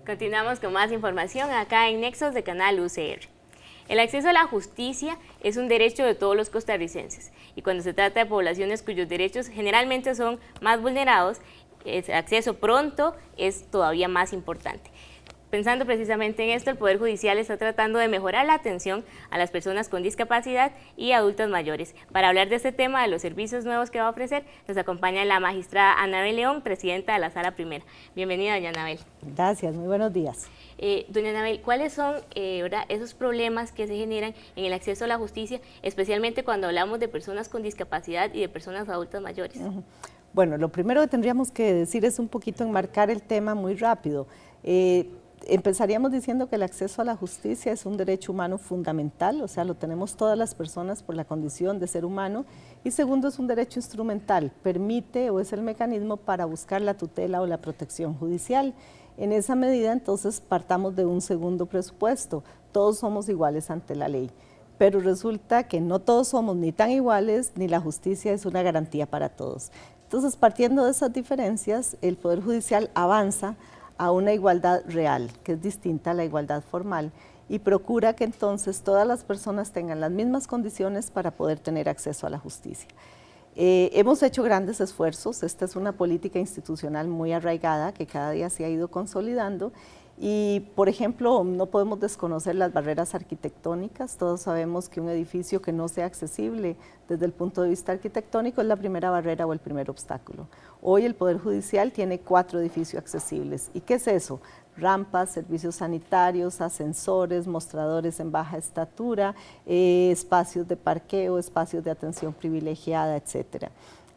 Continuamos con más información acá en Nexos de Canal UCR. El acceso a la justicia es un derecho de todos los costarricenses y cuando se trata de poblaciones cuyos derechos generalmente son más vulnerados, el acceso pronto es todavía más importante. Pensando precisamente en esto, el Poder Judicial está tratando de mejorar la atención a las personas con discapacidad y adultos mayores. Para hablar de este tema, de los servicios nuevos que va a ofrecer, nos acompaña la magistrada Anabel León, presidenta de la Sala Primera. Bienvenida, doña Anabel. Gracias, muy buenos días. Doña Anabel, ¿cuáles son esos problemas que se generan en el acceso a la justicia, especialmente cuando hablamos de personas con discapacidad y de personas adultas mayores? Bueno, lo primero que tendríamos que decir es un poquito enmarcar el tema muy rápido. Empezaríamos diciendo que el acceso a la justicia es un derecho humano fundamental, o sea, lo tenemos todas las personas por la condición de ser humano, y segundo, es un derecho instrumental, permite o es el mecanismo para buscar la tutela o la protección judicial. En esa medida, entonces, partamos de un segundo presupuesto, todos somos iguales ante la ley, pero resulta que no todos somos ni tan iguales, ni la justicia es una garantía para todos. Entonces, partiendo de esas diferencias, el Poder Judicial avanza a una igualdad real, que es distinta a la igualdad formal, y procura que entonces todas las personas tengan las mismas condiciones para poder tener acceso a la justicia. Hemos hecho grandes esfuerzos, esta es una política institucional muy arraigada que cada día se ha ido consolidando y, por ejemplo, no podemos desconocer las barreras arquitectónicas, todos sabemos que un edificio que no sea accesible desde el punto de vista arquitectónico es la primera barrera o el primer obstáculo. Hoy el Poder Judicial tiene 4 edificios accesibles. ¿Y qué es eso? Rampas, servicios sanitarios, ascensores, mostradores en baja estatura, espacios de parqueo, espacios de atención privilegiada, etcétera.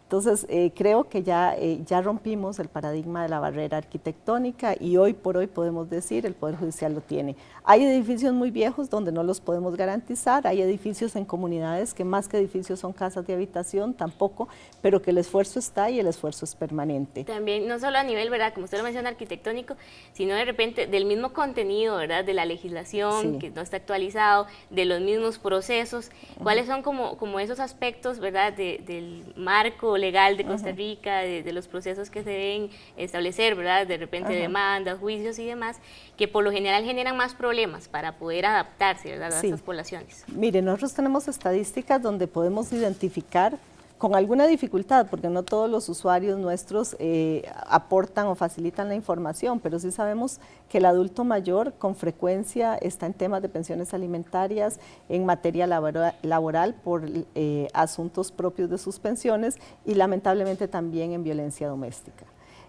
Entonces, creo que ya rompimos el paradigma de la barrera arquitectónica y hoy por hoy podemos decir el Poder Judicial lo tiene. Hay edificios muy viejos donde no los podemos garantizar, hay edificios en comunidades que más que edificios son casas de habitación, tampoco, pero que el esfuerzo está y el esfuerzo es permanente. También, no solo a nivel, ¿verdad?, como usted lo menciona, arquitectónico, sino de repente del mismo contenido, ¿verdad?, de la legislación, sí, que no está actualizado, de los mismos procesos. ¿Cuáles son como esos aspectos, ¿verdad?, del marco legal de Costa Rica, de los procesos que se deben establecer, ¿verdad?, de repente demandas, juicios y demás, que por lo general generan más problemas para poder adaptarse, ¿verdad?, a estas poblaciones? Mire, nosotros tenemos estadísticas donde podemos identificar con alguna dificultad, porque no todos los usuarios nuestros aportan o facilitan la información, pero sí sabemos que el adulto mayor con frecuencia está en temas de pensiones alimentarias, en materia laboral por asuntos propios de sus pensiones y lamentablemente también en violencia doméstica.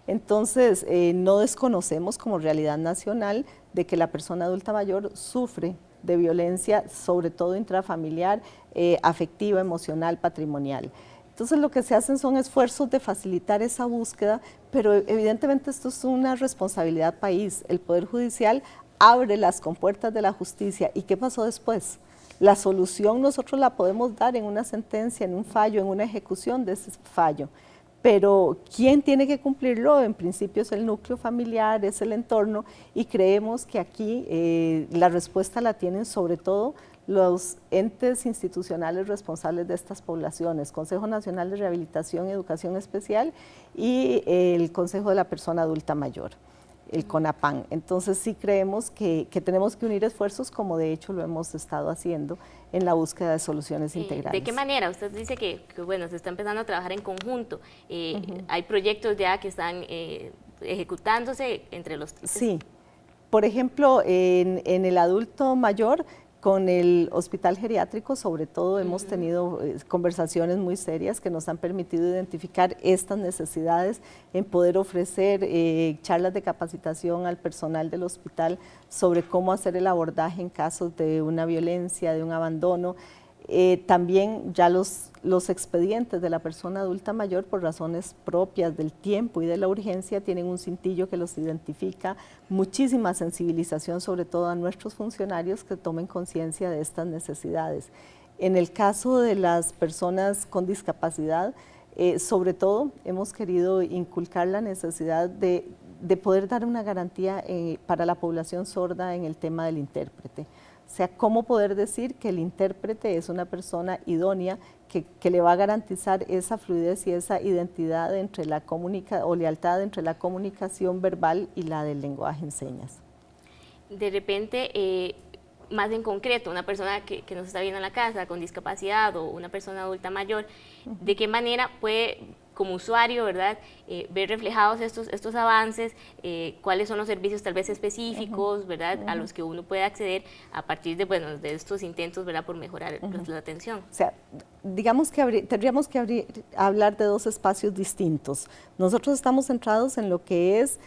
Entonces, no desconocemos como realidad nacional de que la persona adulta mayor sufre de violencia, sobre todo intrafamiliar, afectiva, emocional, patrimonial. Entonces lo que se hacen son esfuerzos de facilitar esa búsqueda, pero evidentemente esto es una responsabilidad país. El Poder Judicial abre las compuertas de la justicia. ¿Y qué pasó después? La solución nosotros la podemos dar en una sentencia, en un fallo, en una ejecución de ese fallo. Pero ¿quién tiene que cumplirlo? En principio es el núcleo familiar, es el entorno, y creemos que aquí la respuesta la tienen sobre todo los entes institucionales responsables de estas poblaciones, Consejo Nacional de Rehabilitación y Educación Especial y el Consejo de la Persona Adulta Mayor, el CONAPAN. Entonces sí creemos que tenemos que unir esfuerzos, como de hecho lo hemos estado haciendo en la búsqueda de soluciones integrales. ¿De qué manera? Usted dice que bueno, se está empezando a trabajar en conjunto. ¿Hay proyectos ya que están ejecutándose entre los? Sí, por ejemplo, en el adulto mayor, con el hospital geriátrico, sobre todo, hemos tenido conversaciones muy serias que nos han permitido identificar estas necesidades en poder ofrecer charlas de capacitación al personal del hospital sobre cómo hacer el abordaje en casos de una violencia, de un abandono. También ya los expedientes de la persona adulta mayor, por razones propias del tiempo y de la urgencia, tienen un cintillo que los identifica, muchísima sensibilización sobre todo a nuestros funcionarios que tomen conciencia de estas necesidades. En el caso de las personas con discapacidad, sobre todo hemos querido inculcar la necesidad de poder dar una garantía para la población sorda en el tema del intérprete. O sea, cómo poder decir que el intérprete es una persona idónea que le va a garantizar esa fluidez y esa identidad entre la lealtad entre la comunicación verbal y la del lenguaje en señas. De repente, más en concreto, una persona que nos está viendo en la casa con discapacidad o una persona adulta mayor, ¿de qué manera puede, como usuario, ¿verdad?, ver reflejados estos avances, cuáles son los servicios tal vez específicos, ¿verdad?, a los que uno puede acceder a partir de, bueno, de estos intentos, ¿verdad?, por mejorar pues, la atención? O sea, digamos que tendríamos que hablar de dos espacios distintos. Nosotros estamos centrados en lo que es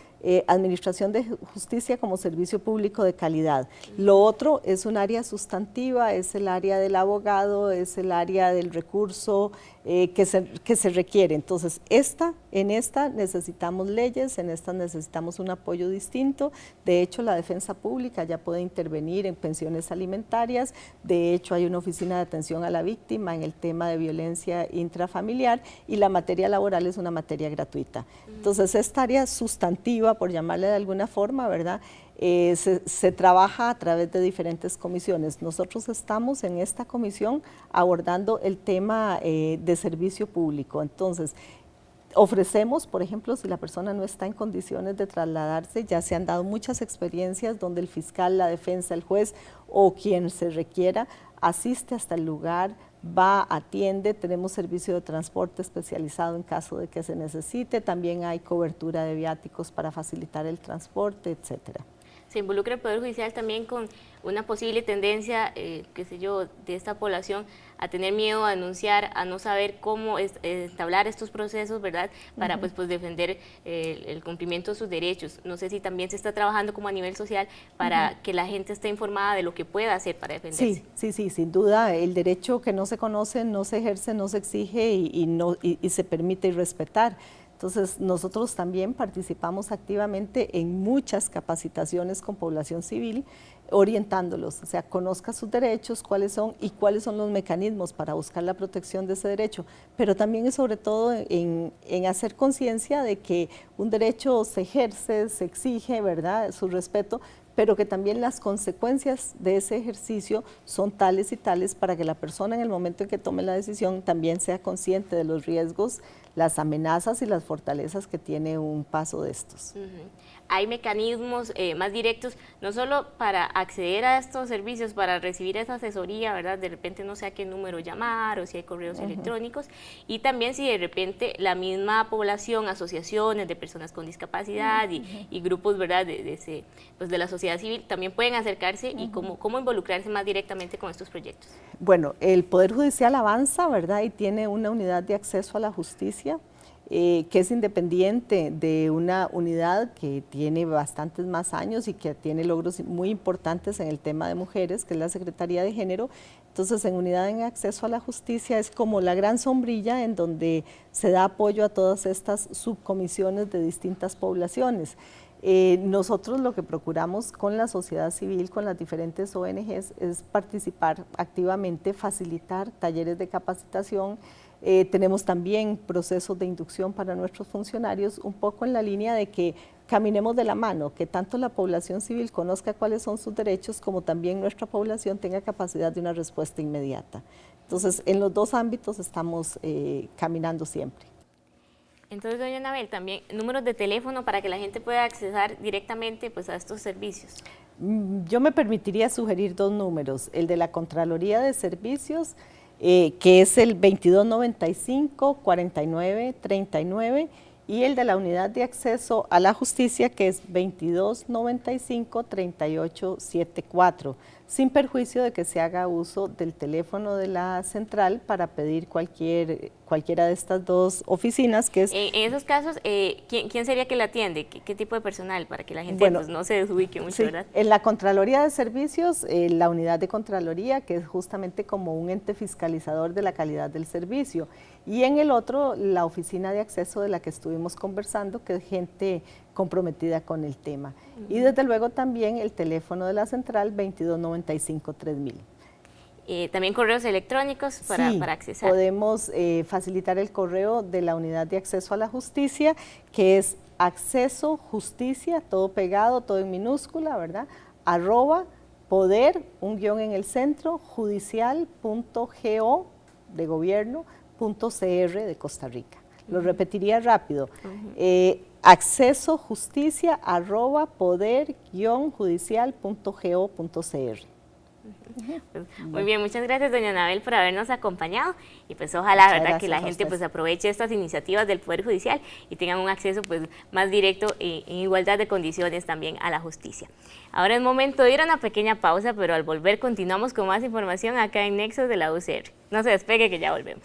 administración de justicia como servicio público de calidad. Lo otro es un área sustantiva, es el área del abogado, es el área del recurso que se requiere. Entonces, en esta necesitamos leyes, en esta necesitamos un apoyo distinto. De hecho, la defensa pública ya puede intervenir en pensiones alimentarias. De hecho, hay una oficina de atención a la víctima en el tema de violencia intrafamiliar y la materia laboral es una materia gratuita. Entonces, esta área sustantiva, por llamarle de alguna forma, ¿verdad?, se trabaja a través de diferentes comisiones. Nosotros estamos en esta comisión abordando el tema de servicio público. Entonces, ofrecemos, por ejemplo, si la persona no está en condiciones de trasladarse, ya se han dado muchas experiencias donde el fiscal, la defensa, el juez o quien se requiera asiste hasta el lugar, va, atiende, tenemos servicio de transporte especializado en caso de que se necesite, también hay cobertura de viáticos para facilitar el transporte, etcétera. Se involucra el Poder Judicial también con una posible tendencia, qué sé yo, de esta población a tener miedo a denunciar, a no saber cómo entablar estos procesos, ¿verdad?, para pues defender el cumplimiento de sus derechos. No sé si también se está trabajando como a nivel social para que la gente esté informada de lo que pueda hacer para defenderse. Sí, sin duda, el derecho que no se conoce, no se ejerce, no se exige y se permite respetar. Entonces, nosotros también participamos activamente en muchas capacitaciones con población civil, orientándolos, o sea, conozca sus derechos, cuáles son y cuáles son los mecanismos para buscar la protección de ese derecho, pero también y sobre todo en hacer conciencia de que un derecho se ejerce, se exige, ¿verdad?, su respeto, pero que también las consecuencias de ese ejercicio son tales y tales para que la persona en el momento en que tome la decisión también sea consciente de los riesgos, las amenazas y las fortalezas que tiene un paso de estos. Hay mecanismos más directos, no solo para acceder a estos servicios, para recibir esa asesoría, ¿verdad? De repente no sé a qué número llamar o si hay correos electrónicos, y también si de repente la misma población, asociaciones de personas con discapacidad y grupos, ¿verdad?, de la sociedad civil también pueden acercarse y cómo involucrarse más directamente con estos proyectos. Bueno, el Poder Judicial avanza, ¿verdad?, y tiene una unidad de acceso a la justicia que es independiente de una unidad que tiene bastantes más años y que tiene logros muy importantes en el tema de mujeres, que es la Secretaría de Género. Entonces, en Unidad en Acceso a la Justicia es como la gran sombrilla en donde se da apoyo a todas estas subcomisiones de distintas poblaciones. Nosotros lo que procuramos con la sociedad civil, con las diferentes ONGs, es participar activamente, facilitar talleres de capacitación. Tenemos también procesos de inducción para nuestros funcionarios, un poco en la línea de que caminemos de la mano, que tanto la población civil conozca cuáles son sus derechos, como también nuestra población tenga capacidad de una respuesta inmediata. Entonces, en los dos ámbitos estamos caminando siempre. Entonces, doña Anabel, también números de teléfono para que la gente pueda acceder directamente pues, a estos servicios. Yo me permitiría sugerir dos números, el de la Contraloría de Servicios, que es el 2295-4939, y el de la Unidad de Acceso a la Justicia, que es 2295-3874, sin perjuicio de que se haga uso del teléfono de la central para pedir cualquiera de estas dos oficinas, que es... En esos casos, ¿quién sería que la atiende? ¿Qué tipo de personal? Para que la gente pues, no se desubique mucho, sí, ¿verdad? En la Contraloría de Servicios, la unidad de Contraloría, que es justamente como un ente fiscalizador de la calidad del servicio, y en el otro, la oficina de acceso de la que estuvimos conversando, que es gente comprometida con el tema. Y desde luego también el teléfono de la central 2295-3000. También correos electrónicos para accesar. Podemos facilitar el correo de la Unidad de Acceso a la Justicia, que es acceso justicia, todo pegado, todo en minúscula, ¿verdad?, @poder, un guión en el centro, judicial.go de gobierno.cr de Costa Rica. Lo repetiría rápido. accesojusticia@poder-judicial.go.cr. Pues, muy bien, muchas gracias doña Anabel por habernos acompañado y pues ojalá, Muchas ¿verdad?, que la gracias a gente pues ustedes. aproveche estas iniciativas del Poder Judicial y tengan un acceso pues más directo en igualdad de condiciones también a la justicia. Ahora es momento de ir a una pequeña pausa, pero al volver continuamos con más información acá en Nexos de la UCR. No se despegue que ya volvemos.